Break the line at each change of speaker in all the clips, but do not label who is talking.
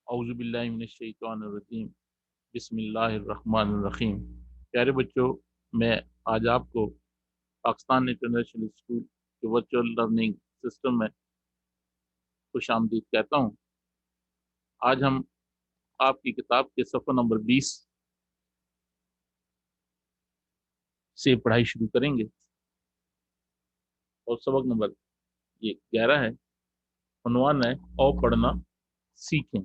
اعوذ باللہ من الشیطان الرجیم بسم اللہ الرحمن الرحیم۔ پیارے بچوں، میں آج آپ کو پاکستان انٹرنیشنل اسکول کے ورچوئل لرننگ سسٹم میں خوش آمدید کہتا ہوں۔ آج ہم آپ کی کتاب کے صفحہ نمبر 20 سے پڑھائی شروع کریں گے اور سبق نمبر یہ 11 ہے، عنوان ہے او پڑھنا سیکھیں۔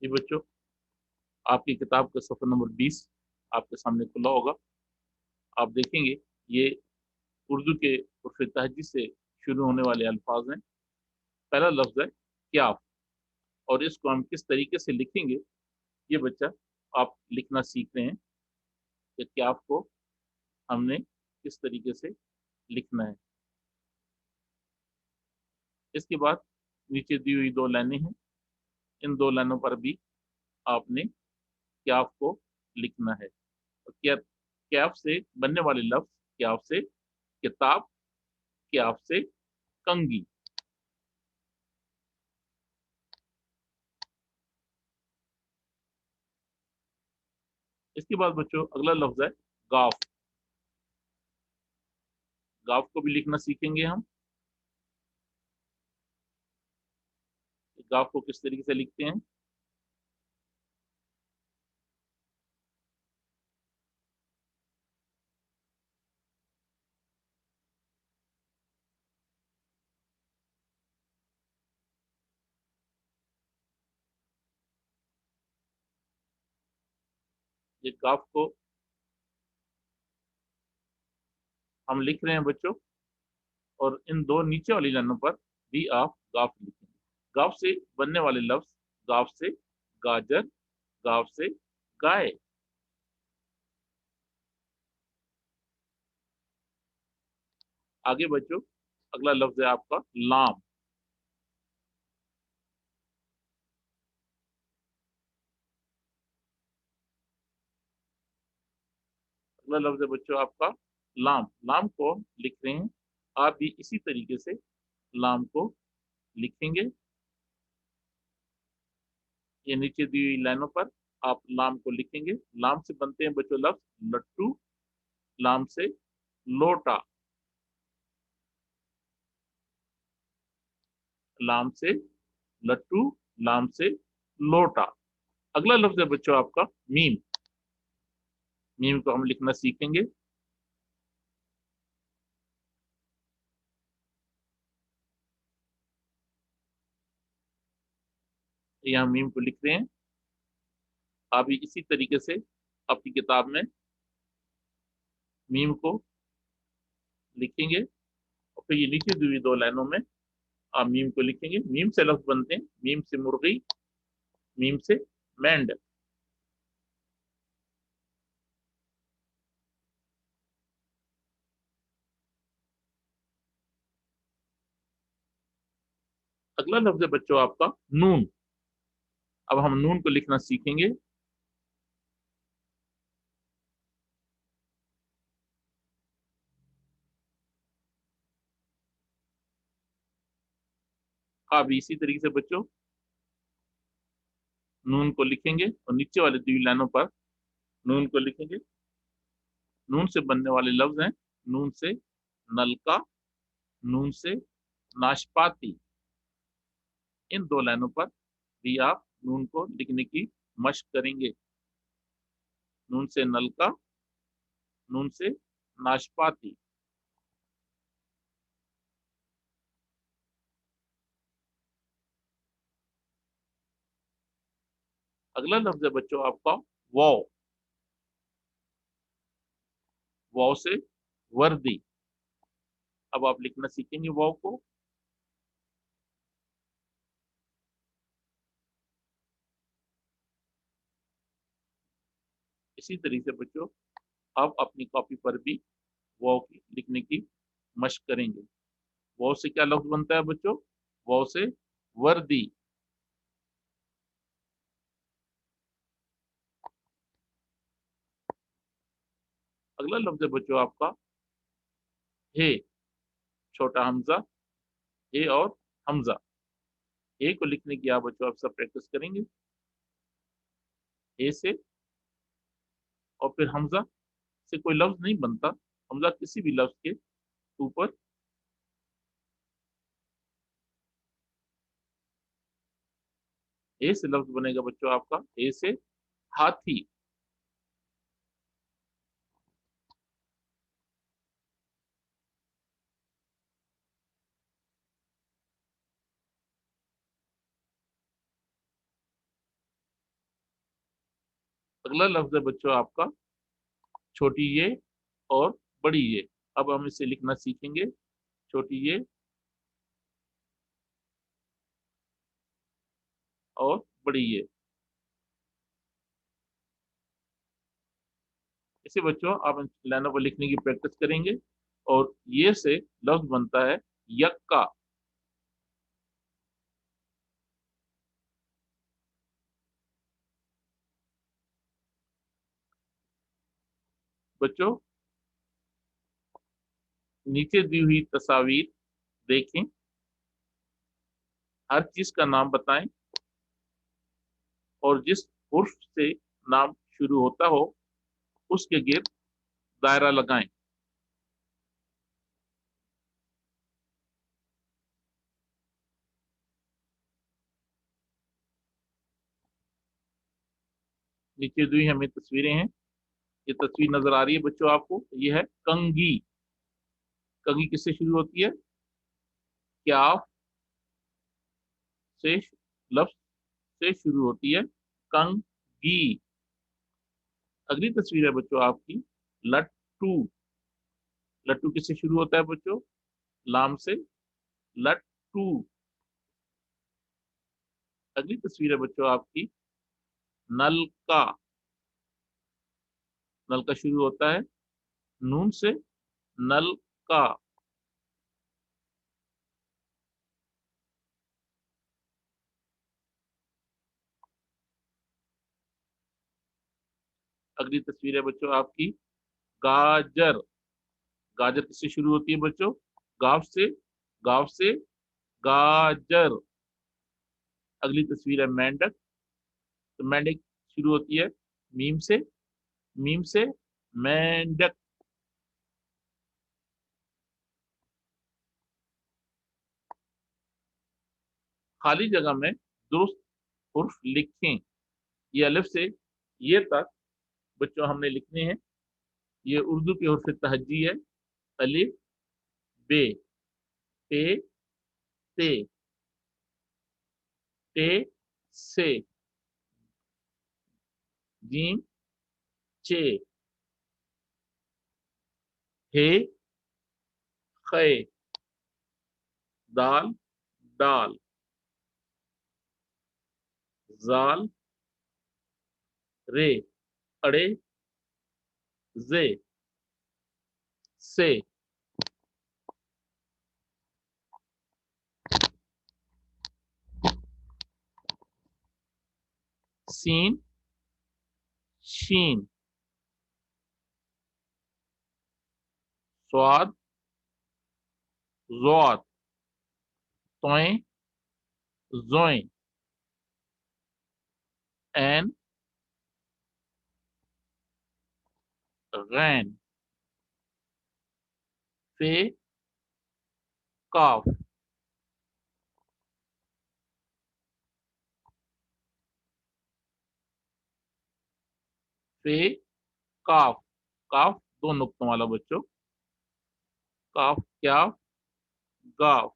جی بچوں، آپ کی کتاب کا صفحہ نمبر 20 آپ کے سامنے کھلا ہوگا۔ آپ دیکھیں گے یہ اردو کے حروف تہجی سے شروع ہونے والے الفاظ ہیں۔ پہلا لفظ ہے کیاف، اور اس کو ہم کس طریقے سے لکھیں گے یہ بچہ آپ لکھنا سیکھ رہے ہیں کہ کیاف کو ہم نے کس طریقے سے لکھنا ہے۔ اس کے بعد نیچے دی ہوئی 2 لائنیں ہیں، ان 2 لائنوں پر بھی آپ نے کیاف کو لکھنا ہے۔ کیاف سے بننے والے لفظ، کیاف سے کتاب، کیاف سے کنگھی۔ اس کے بعد بچوں اگلا لفظ ہے گاف۔ گاف کو بھی لکھنا سیکھیں گے ہم۔ گاف کو کس طریقے سے لکھتے ہیں؟ یہ گاف کو ہم لکھ رہے ہیں بچوں، اور ان 2 نیچے والی لائنوں پر بھی آپ گاف لکھیں گے۔ گاف سے بننے والے لفظ، گاف سے گاجر، گاف سے گائے۔ آگے بچوں اگلا لفظ ہے آپ کا لام۔ اگلا لفظ ہے بچوں آپ کا لام۔ لام کو لکھ رہے ہیں، آپ بھی اسی طریقے سے لام کو لکھیں گے۔ یہ نیچے دی ہوئی لائنوں پر آپ لام کو لکھیں گے۔ لام سے بنتے ہیں بچوں لفظ لٹو، لام سے لوٹا، لام سے لٹو، لام سے لوٹا۔ اگلا لفظ ہے بچوں آپ کا میم۔ میم کو ہم لکھنا سیکھیں گے۔ یہاں میم کو لکھ رہے ہیں، آپ بھی اسی طریقے سے اپنی کتاب میں میم کو لکھیں گے، اور پھر یہ نیچے دی ہوئی 2 لائنوں میں آپ میم کو لکھیں گے۔ میم سے لفظ بنتے ہیں، میم سے مرغی، میم سے مینڈ۔ اگلا لفظ ہے بچوں آپ کا نون۔ اب ہم نون کو لکھنا سیکھیں گے۔ آپ بھی اسی طریقے سے بچوں نون کو لکھیں گے، اور نیچے والے دی ہوئی لائنوں پر نون کو لکھیں گے۔ نون سے بننے والے لفظ ہیں، نون سے نلکا، نون سے ناشپاتی۔ ان 2 لائنوں پر بھی آپ نون کو لکھنے کی مشق کریں گے۔ نون سے نلکا، نون سے ناشپاتی۔ اگلا لفظ ہے بچوں آپ کا واو۔ واو سے وردی۔ اب آپ لکھنا سیکھیں گے واو کو۔ اسی طریقے سے بچوں آپ اپنی کاپی پر بھی واو کی لکھنے کی مشق کریں گے۔ واو سے کیا لفظ بنتا ہے بچوں؟ واو سے وردی۔ अगला लफ्ज है बच्चों आपका हे, छोटा हमजा, हे और हमजा। हे को लिखने की आप बच्चों आप सब प्रैक्टिस करेंगे, हे से, और फिर हमजा से कोई लफ्ज नहीं बनता, हमजा किसी भी लफ्ज के ऊपर ए से लफ्ज बनेगा बच्चों आपका, ए से हाथी। अगला लफ्ज है बच्चों आपका छोटी ये और बड़ी ये। अब हम इसे लिखना सीखेंगे, छोटी ये और बड़ी ये। इसे बच्चों आप लाइनों पर लिखने की प्रैक्टिस करेंगे, और ये से लफ्ज बनता है यक्का। बच्चों नीचे दी हुई तस्वीर देखें, हर चीज का नाम बताएं, और जिस हुर्फ से नाम शुरू होता हो उसके गिर्द दायरा लगाएं। नीचे दी हुई हमें तस्वीरें हैं, ये तस्वीर नजर आ रही है बच्चों आपको, ये है कंगी। कंगी किससे शुरू होती है? क्या से लफ्ज से शुरू होती है, कंगी। अगली तस्वीर है बच्चों आपकी लट्टू। लट्टू किससे शुरू होता है बच्चों? लाम से, लट्टू। अगली तस्वीर है बच्चों आपकी नलका। नलका शुरू होता है नून से, नलका। अगली तस्वीर है बच्चों आपकी गाजर। गाजर किससे शुरू होती है बच्चों? गाव से, गाव से गाजर। अगली तस्वीर है मेंढक। तो मेंढक शुरू होती है मीम से, मीम से मेंढक। खाली जगह में दुरुस्त हुर्फ लिखें। ये अलिफ से ये तक बच्चों हमने लिखने हैं। ये उर्दू के हुर्फ तहज्जी है, अलिफ, बे, पे, ते, टे, से, जीम, चे, हे, खे, दाल, डाल, जाल, रे, अड़े, जे, से। सीन, शीन, स्वाद, ज़ौत, तोएं, जोएं, ऐन, गैन, फे, काफ। फे, काफ। काफ दो नुक्तों वाला बच्चों, काफ क्या, गाफ।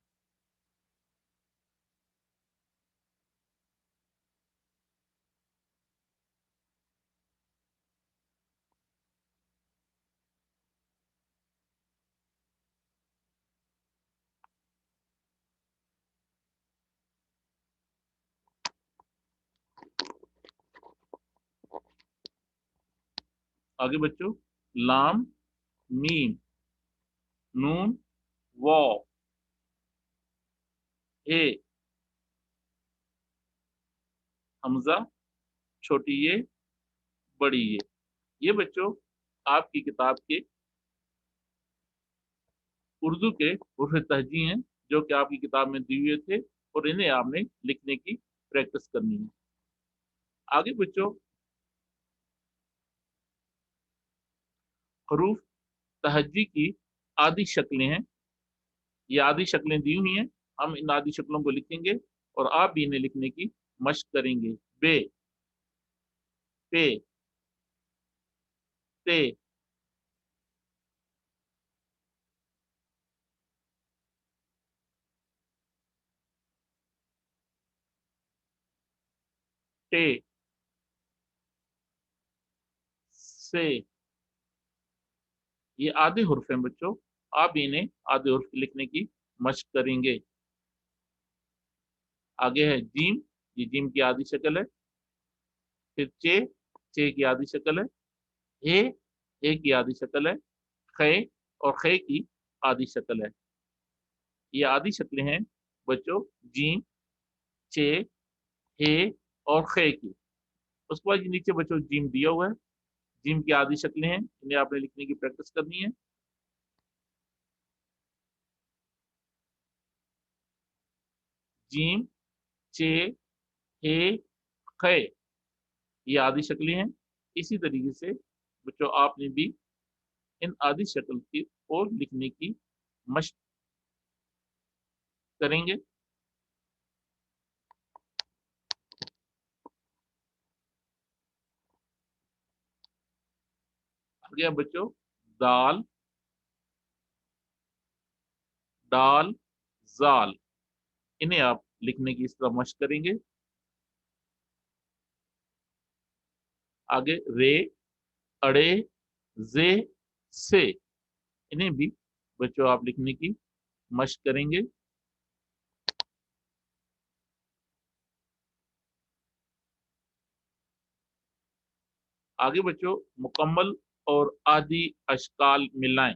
आगे बच्चों लाम, मीम, नून, वाव, हे, हमजा, छोटी ये, बड़ी ये। ये बच्चों आपकी किताब के उर्दू के हुर्फ तहजी हैं जो कि आपकी किताब में दिए हुए थे, और इन्हें आपने लिखने की प्रैक्टिस करनी है। आगे बच्चों, हरूफ तहजी की आदि शक्लें हैं। ये आदि शक्लें दी हुई हैं, हम इन आदि शक्लों को लिखेंगे और आप भी इन्हें लिखने की मशक करेंगे। बे, पे, ते, टे, से। ये आधे हुर्फ हैं बच्चों, आप इन्हें आधे हुर्फ लिखने की मशक करेंगे। आगे है जीम, ये जीम की आधी शक्ल है। फिर चे, चे की आधी शक्ल है। हे, हे की आधी शक्ल है। खे, और खे की आधी शक्ल है। ये आधी शक्लें हैं बच्चों, जीम, चे, हे और खे की। उसके बाद ये नीचे बच्चों जीम दिया हुआ है, जीम की आधी शक्लें हैं, इन्हें आपने लिखने की प्रैक्टिस करनी है। जीम, चे, हे, खे, ये आधी शक्लें हैं। इसी तरीके से बच्चों आपने भी इन आदि शक्ल की और लिखने की मशक करेंगे। आ गया बच्चों दाल, दाल, जाल, इन्हें आप लिखने की इस तरह मशक करेंगे। आगे रे, अड़े, जे, से, इन्हें भी बच्चों आप लिखने की मशक करेंगे। आगे बच्चों मुकम्मल और आदि अशकाल मिलाएं।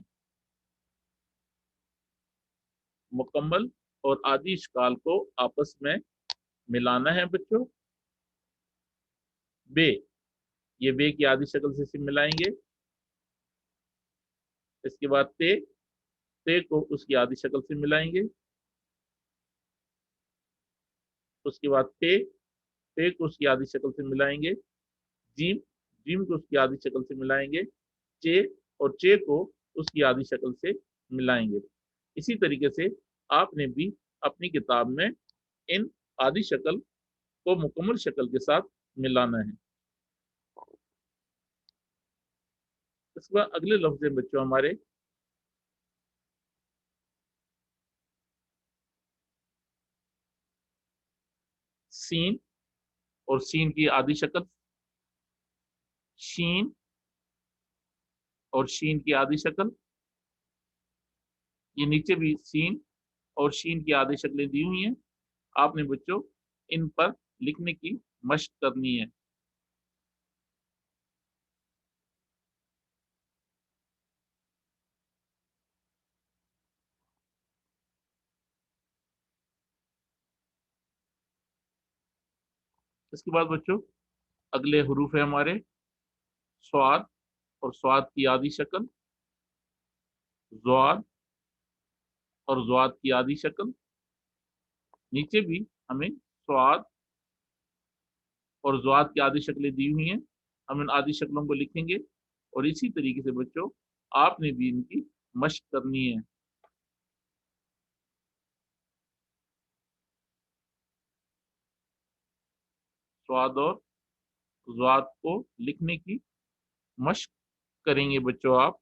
मुकम्मल और आदि अशकाल को आपस में मिलाना है बच्चों। बे, ये बे की आदि शक्ल से इसे मिलाएंगे। इसके बाद ते को उसकी आदि शक्ल से मिलाएंगे। उसके बाद पे को उसकी आदि शक्ल से मिलाएंगे। जीम, जीम को उसकी आदि शक्ल से मिलाएंगे। चे, और चे को उसकी आदि शक्ल से मिलाएंगे। इसी तरीके से आपने भी अपनी किताब में इन आदि शक्ल को मुकम्मल शक्ल के साथ मिलाना है। इसके बाद अगले लफ्ज हैं बच्चों हमारे सीन, और सीन की आदि शक्ल शीन, और शीन की आदि शक्ल। ये नीचे भी सीन और शीन की आदि शक्लें दी हुई हैं, आपने बच्चों इन पर लिखने की मशक करनी है। इसके बाद बच्चों अगले हरूफ है हमारे स्वाद, और स्वाद की आदि शक्ल ज्वाद, और ज्वाद की आदि शक्ल। नीचे भी हमें स्वाद और ज्वाद की आदि शक्लें दी हुई हैं, हम इन आदि शक्लों को लिखेंगे। और इसी तरीके से बच्चों आपने भी इनकी मशक करनी है। स्वाद और ज्वाद को लिखने की मशक करेंगे बच्चों आप।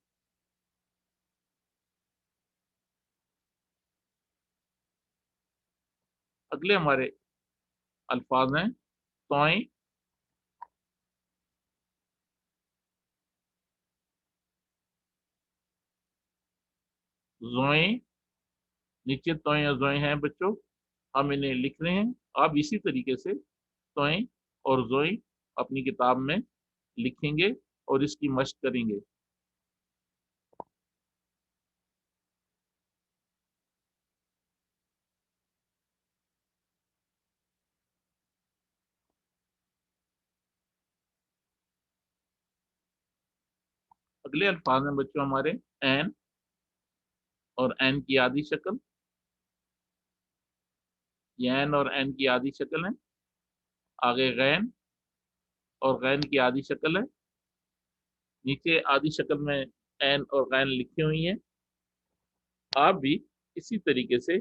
अगले हमारे अल्फाज हैं तोय, जोए। नीचे तोय और जोए हैं बच्चों, हम इन्हें लिख रहे हैं। आप इसी तरीके से तोय और जोए अपनी किताब में लिखेंगे और इसकी मशक करेंगे। اگلے الفاظ ہیں بچوں ہمارے این اور این کی آدھی شکل. یہ این اور این کی آدھی شکل ہے. آگے غین اور غین کی آدھی شکل ہے. نیچے آدھی شکل میں این اور غین لکھی ہوئی ہیں. آپ بھی اسی طریقے سے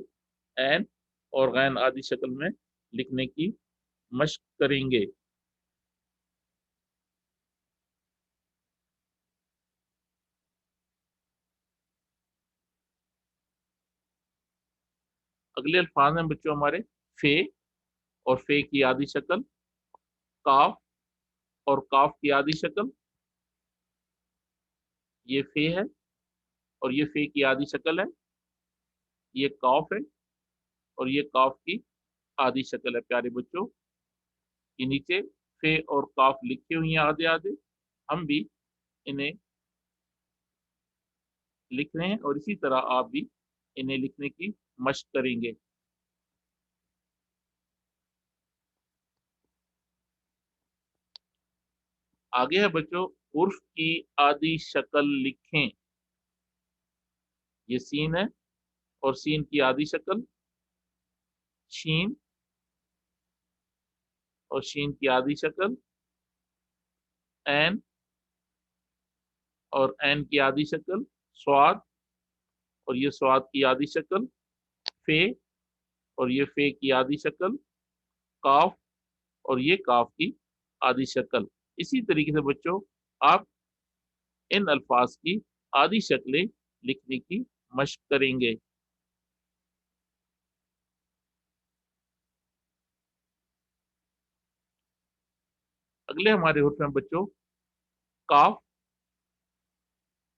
این اور غین آدھی شکل میں لکھنے کی مشق کریں گے. اگلے الفاظ ہیں بچوں ہمارے فے اور فے کی آدھی شکل. کاف اور کاف کی آدھی شکل. یہ فے ہے اور یہ فے کی آدھی شکل ہے. یہ کاف ہے اور یہ کاف کی آدھی شکل ہے. پیارے بچوں یہ نیچے فے اور کاف لکھے ہوئی ہیں آدھے آدھے. ہم بھی انہیں لکھ رہے ہیں اور اسی طرح آپ بھی انہیں لکھنے کی مشق کریں گے. آگے ہے بچوں حرف کی آدھی شکل لکھیں. یہ سین ہے اور سین کی آدھی شکل شین اور شین کی آدھی شکل این اور این کی آدھی شکل سواد اور یہ سواد کی آدھی شکل فے اور یہ فے کی آدھی شکل کاف اور یہ کاف کی آدھی شکل. اسی طریقے سے بچوں آپ ان الفاظ کی آدھی شکلیں لکھنے کی مشق کریں گے. اگلے ہمارے حروف ہیں بچوں کاف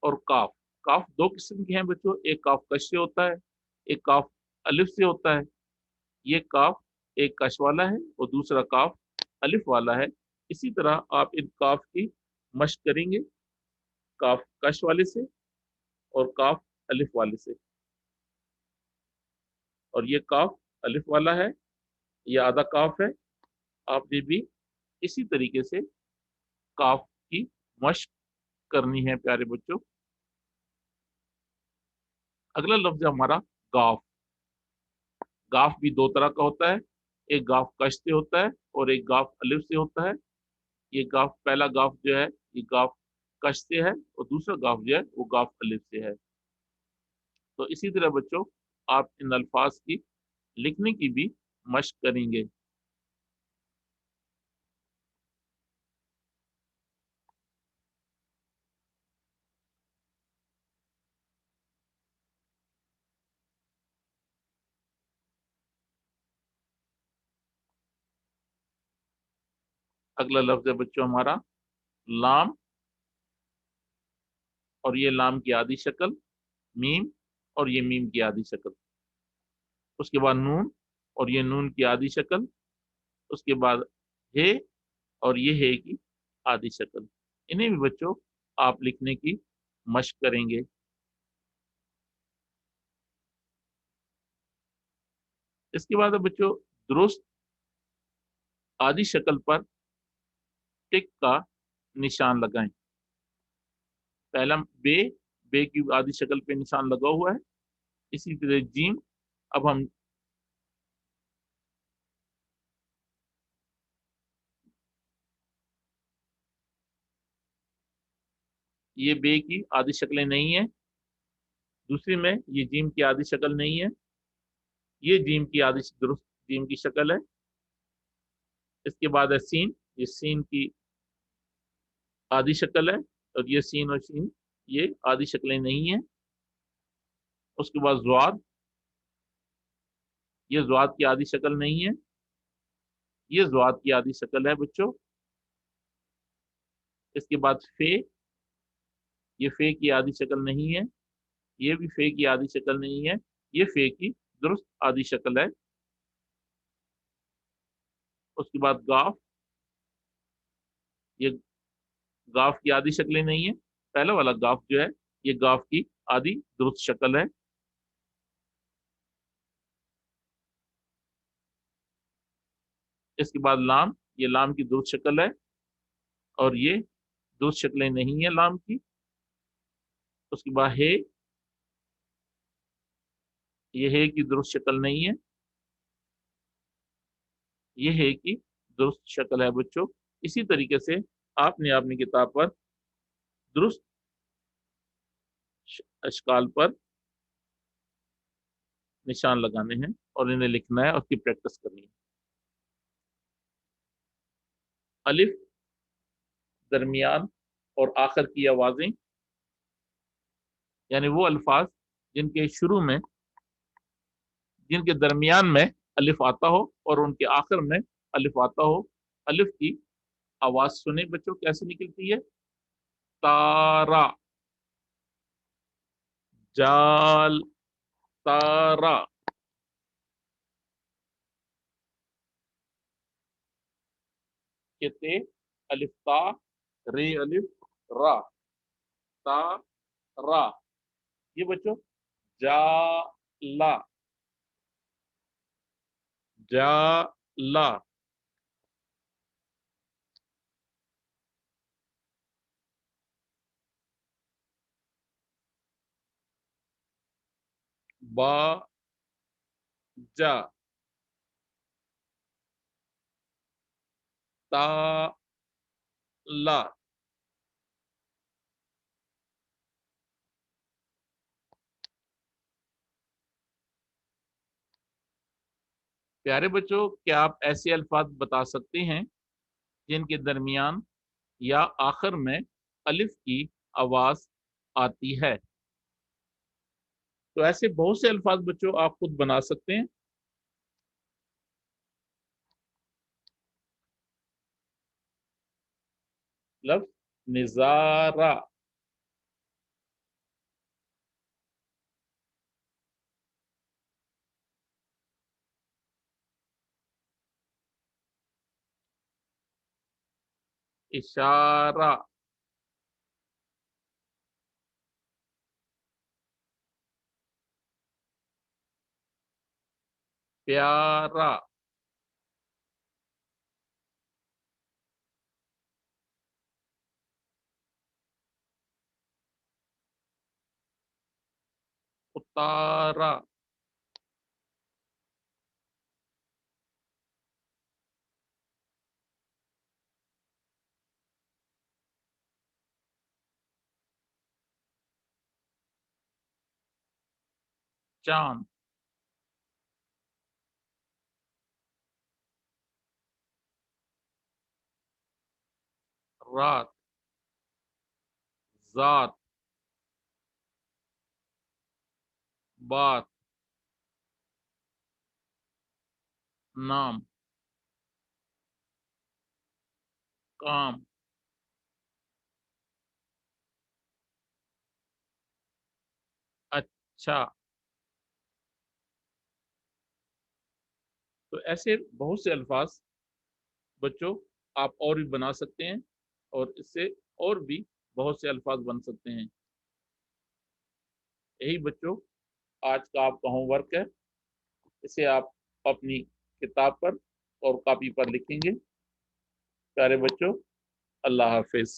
اور کاف. کاف دو قسم کے ہیں بچوں. ایک کاف کش سے ہوتا ہے ایک کاف الف سے ہوتا ہے. یہ کاف ایک کش والا ہے اور دوسرا کاف الف والا ہے. اسی طرح آپ ان کاف کی مشق کریں گے کاف کش والے سے اور کاف الف والے سے. اور یہ کاف الف والا ہے یہ آدھا کاف ہے. آپ نے بھی اسی طریقے سے کاف کی مشق کرنی ہے پیارے بچوں. اگلا لفظ ہے ہمارا گاف. گاف بھی دو طرح کا ہوتا ہے. ایک گاف کش سے ہوتا ہے اور ایک گاف الف سے ہوتا ہے. یہ گاف پہلا گاف جو ہے یہ گاف کش سے ہے اور دوسرا گاف جو ہے وہ گاف الف سے ہے. تو اسی طرح بچوں آپ ان الفاظ کی لکھنے کی بھی مشق کریں گے. اگلا لفظ ہے بچوں ہمارا لام اور یہ لام کی آدھی شکل میم اور یہ میم کی آدھی شکل. اس کے بعد نون اور یہ نون کی آدھی شکل. اس کے بعد ہے اور یہ ہے کی آدھی شکل. انہیں بھی بچوں آپ لکھنے کی مشق کریں گے. اس کے بعد بچوں درست آدھی شکل پر ٹک کا نشان لگائیں. پہلا بے بے کی آدھی شکل پہ نشان لگا ہوا ہے. اسی طرح جیم. اب ہم یہ بے کی آدھی شکلیں نہیں ہیں. دوسری میں یہ جیم کی آدھی شکل نہیں ہے. یہ جیم کی آدھی درست جیم کی شکل ہے. اس کے بعد ہے سین. یہ سین کی آدھی شکل ہے اور یہ سین اور سین یہ آدھی شکلیں نہیں ہیں. اس کے بعد زواد. یہ زواد کی آدھی شکل نہیں ہے. یہ زواد کی آدھی شکل ہے بچوں. اس کے بعد فے. یہ فے کی آدھی شکل نہیں ہے. یہ بھی فے کی آدھی شکل نہیں ہے. یہ فے کی درست آدھی شکل ہے. اس کے بعد گاف. یہ گاف کی آدھی شکلیں نہیں ہے. پہلا والا گاف جو ہے یہ گاف کی آدھی درست شکل ہے. اس کے بعد لام. یہ لام کی درست شکل ہے اور یہ درست شکلیں نہیں ہیں لام کی. उसके बाद है, ये है की दुरुस्त शक्ल नहीं है, ये है की दुरुस्त शक्ल है बच्चों। इसी तरीके से आपने अपनी किताब पर दुरुस्त अशकाल पर निशान लगाने हैं और इन्हें लिखना है और उसकी प्रैक्टिस करनी है। अलिफ, दरमियान और आखिर की आवाजें, यानी वो अल्फाज जिनके शुरू में, जिनके दरमियान में अलिफ आता हो और उनके आखिर में अलिफ आता हो। अलिफ की आवाज सुने बच्चों कैसे निकलती है। तारा, जाल, तारा। कहते अलिफ ता, रे अलिफ, रा, ता, रा। ये बच्चों जा, ला, जा, ला। बा, जा, ता, ला। प्यारे बच्चों, क्या आप ऐसे अल्फाज बता सकते हैं जिनके दरमियान या आखिर में अलिफ की आवाज आती है। तो ऐसे बहुत से अल्फाज बच्चों आप खुद बना सकते हैं। लफ्ज निजारा, इशारा, प्यारा, उतारा, चांद, रात, जात, बात, नाम, काम। अच्छा। तो ऐसे बहुत से अल्फाज बच्चों आप और भी बना सकते हैं और इससे और भी बहुत से अल्फाज बन सकते हैं। यही बच्चों आज का आपका होमवर्क है। इसे आप अपनी किताब पर और कॉपी पर लिखेंगे। प्यारे बच्चों, अल्लाह हाफिज।